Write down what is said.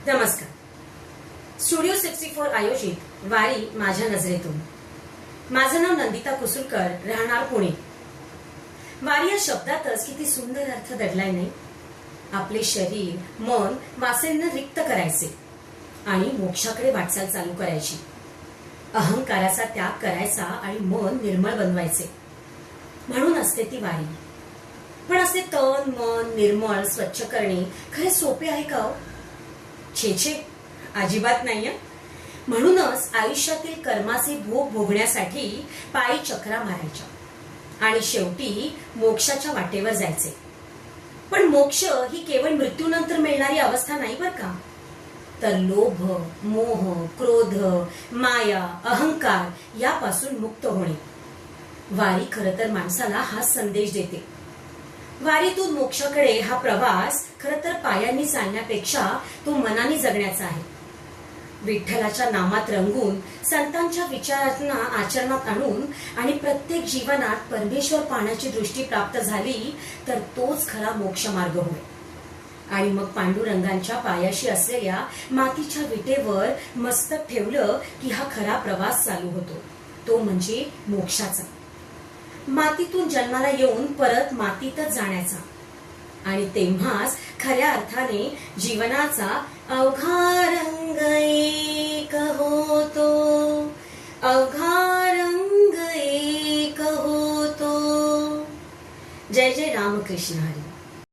नमस्कार. स्टुडिओ 64 आयोजित वारी माझ्या नजरेतून. माझं नाव नंदिता कुसुलकर, राहणार पुणे. वारी या शब्दातच किती सुंदर अर्थ दडलाय नाही. आपले शरीर मन वासनेनं रिक्त करायचे आणि मोक्षाकडे वाटचाल चालू करायची. अहंकाराचा त्याग करायचा आणि मन निर्मळ बनवायचे, म्हणून असते ती वारी. पण असे तन मन निर्मळ स्वच्छ करणे खरे सोपे आहे का हो? छे, अजिबात नाही. म्हणूनच आयुष्यातील कर्माचे भोग भोगण्यासाठी पायी चक्रा मारायच्या आणि शेवटी मोक्षाच्या वाटेवर जायचे. पण मोक्ष ही केवळ मृत्यूनंतर मिळणारी अवस्था नाही बर का, तर लोभ मोह क्रोध माया अहंकार यापासून मुक्त होणे. वारी खरं तर माणसाला हा संदेश देते. वारीतून मोक्षाकडे हा प्रवास खरं तर पायांनी चालण्यापेक्षा तो मनाने जगण्याचा आहे. विठ्ठलाच्या नामात रंगून संतांच्या विचारांना आचरणात आणून आणि प्रत्येक जीवनात परमेश्वर पाहण्याची दृष्टी प्राप्त झाली तर तोच खरा मोक्ष मार्ग होय. आणि मग पांडुरंगांच्या पायाशी असलेल्या मातीच्या विटेवर मस्तक ठेवलं की हा खरा प्रवास चालू होतो, तो म्हणजे मोक्षाचा. मातीतून जन्माला येऊन परत मातीतच जाण्याचा. आणि तेव्हाच खऱ्या अर्थाने जीवनाचा अवघा रंग एक होतो, अवघा रंग एक होतो. जय जय रामकृष्ण हरी.